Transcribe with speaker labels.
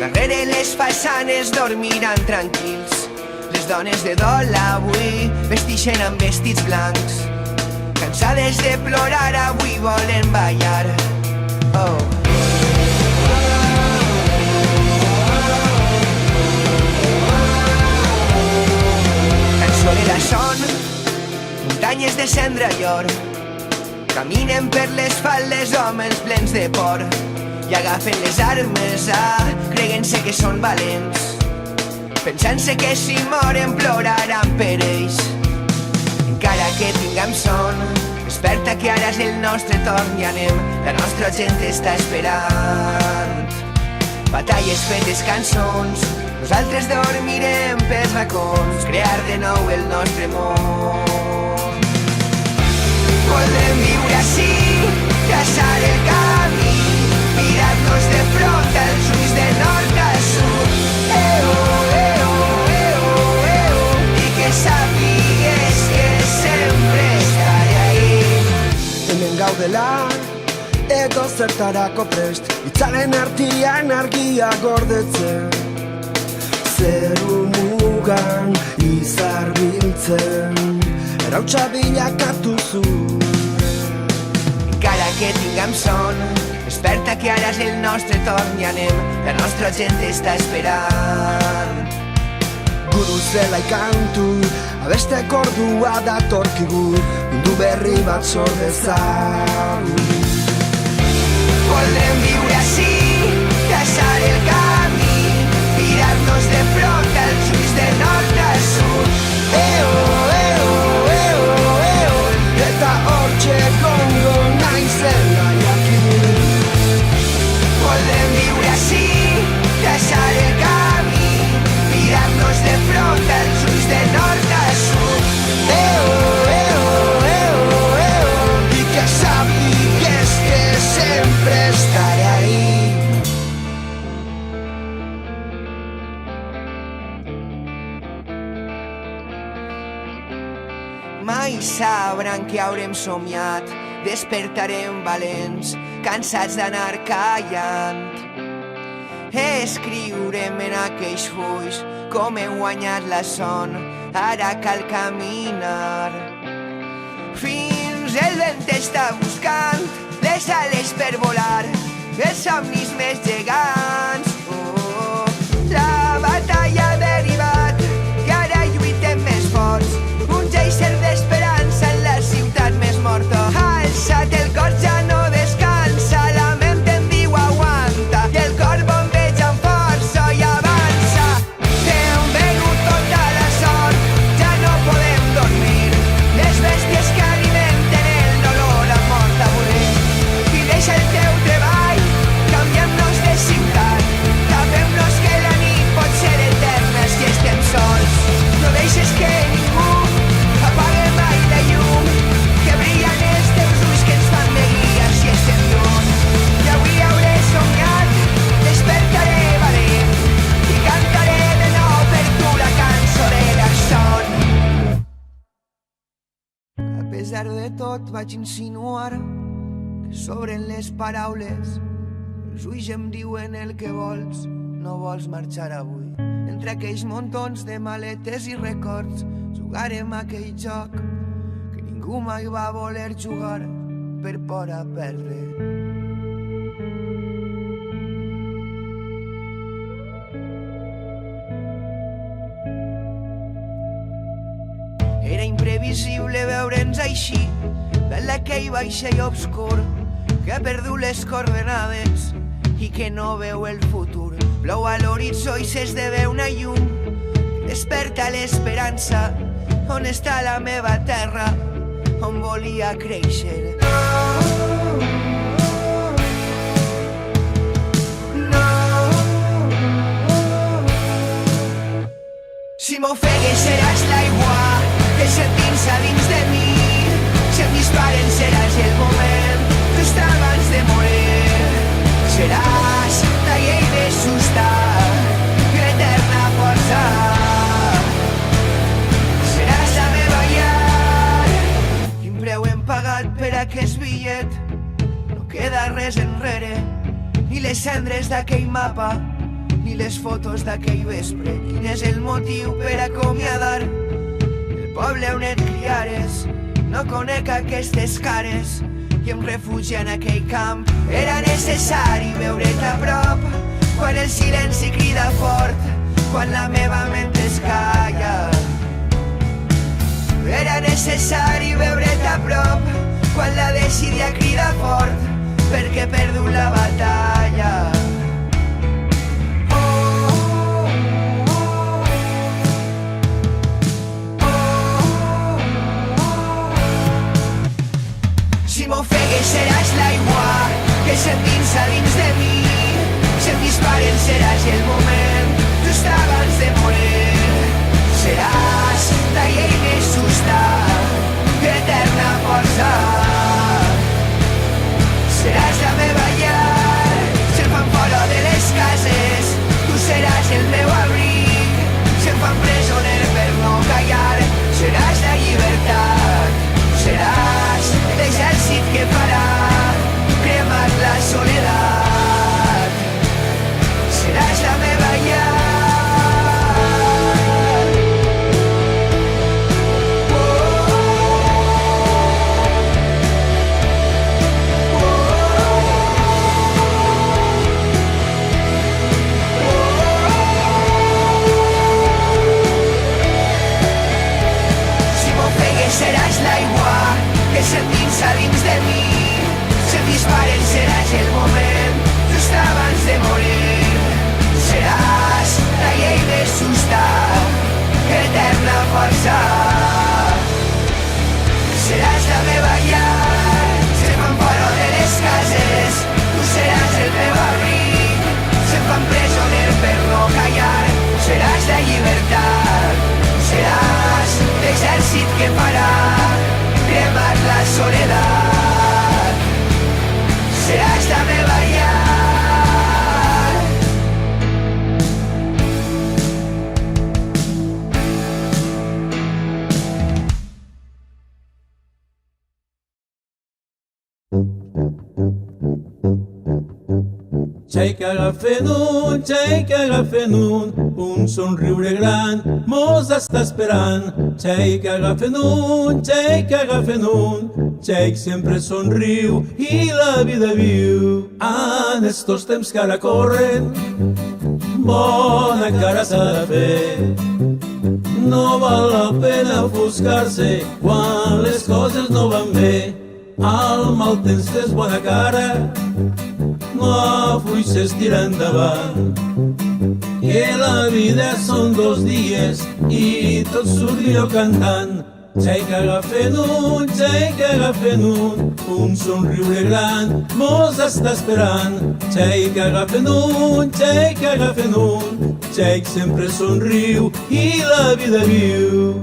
Speaker 1: Darrere les façanes dormiran tranquils. Les dones de dol avui vestixen amb vestits blancs. Cansades de plorar avui volen ballar. Oh. Cançonera són muntanyes de cendra i or. Caminen per les faldes homes plens de por i agafen les armes, creguent-se que són valents, pensant-se que si moren ploraran per ells. Encara que tinguem son, desperta que ara és el nostre torn i anem, la nostra gent està esperant. Batalles fetes cançons, nosaltres dormirem pels racons, crear de nou el nostre món. Voldrem viure així, traçar el camí, mirar-nos de front als ulls de nord a sud. I que sàpigues que sempre estaré ahí.
Speaker 2: Hemen gaudela, edo zertarako prest, itzalen artian argia gordetzen, zeru mugan izar biltzen, erautsa bilakatu zu.
Speaker 1: Encara que tinguem son, desperta que ara és el nostre torn i anem, la nostra gent està esperant.
Speaker 2: Guru zela ikantu, abesteko ordua datorkigu, mundu berri bat sor dezagun.
Speaker 1: Voldrem viure així, traçar el camí, mirar-nos de front als ulls de nord a sud.
Speaker 2: Eta hortxe gongo naizela jakin.
Speaker 1: Voldrem viure així, traçar el camí, mirar-nos de front als ulls de nord a sud.
Speaker 2: I que sàpigues que sempre estaré ahí.
Speaker 1: Mai sabran que haurem somiat, despertarem valents, cansats d'anar callant. Escriurem en aquells fulls com hem guanyat la son, ara cal caminar. Fins el vent està buscant les ales per volar, els somnis més gegants. Oh, la batalla ha derivat, que ara lluitem més forts, un geiser d'esperança en la ciutat més morta. Alça't el cor, ja no descansa, la ment em diu aguanta, i el cor bombeja amb força i avança. Hem venut tota la sort, ja no podem dormir, les bèsties que alimenten el dolor han mort avui. I deixa el teu treball, canviem-nos de ciutat, tapem-nos que la nit pot ser eterna si estem sols. No deixes que ningú apague mai la llum, que brillen els teus ulls que ens fan de guia si estem lluny. I avui hauré somiat, despertaré valent i cantaré de nou per tu la cançó de la son. A pesar de tot vaig insinuar que sobren les paraules, els ulls em diuen el que vols, no vols marxar avui. Entre aquells muntons de maletes i records jugarem aquell joc que ningú mai va voler jugar per por a perdre. Era imprevisible veure'ns així, de l'aquell vaixell obscur que ha perdut les coordenades i que no veu el futur. Plou a l'horitzó i s'esdevé una llum que desperta l'esperança. On està la meva terra, on volia créixer? Si m'ofegues seràs l'aigua que sentint a dins de mi. Si em disparen seràs el moment just abans de morir. Seràs la llei de sustat i l'eterna força. Seràs la meva llar. Quin preu hem pagat per aquest bitllet? No queda res enrere, ni les cendres d'aquell mapa ni les fotos d'aquell vespre. Quin és el motiu per acomiadar el poble on et criares? No conec aquestes cares i em refugia en aquell camp. Era necessari veure't a prop quan el silenci crida fort, quan la meva ment es calla. Era necessari veure't a prop quan la desídia crida fort, perquè he perdut la batalla. Si m'ofegues seràs l'aigua que s'endinsa dins de mi. Si em disparen seràs el moment just abans de morir. Seràs la llei més justa, eterna força. Seràs la meva llar, si em fan fora de les cases, tu seràs el meu abric. Si em fan presoner per no callar, seràs la llibertat. Seràs l'exèrcit que farà cremar la soledat. Seràs la meva llar. Si m'ofegues seràs l'aigua que s'endinsa dins de mi. Si em disparen seràs el moment just abans de morir. Seràs la llei més justa, eterna força. Seràs la meva llar, si em fan fora de les cases, tu seràs el meu abric. Si em fan presoner per no callar, seràs la llibertat. Seràs l'exèrcit que farà cremar la soledat. Seràs la meva llar.
Speaker 3: Xai que agafen un somriure gran, mos està esperant. Xai que agafen un, xai sempre somriu i la vida viu. En estos temps que ara corren, bona cara s'ha de fer. No val la pena ofuscar-se quan les coses no van bé. Al mal temps fes bona cara, no afluixes, tira endavant. Que la vida són 2 dies i tot surt millor cantant. Xai que agafen un somriure gran, mos està esperant. Xai que agafen un, xai sempre somriu i la vida viu.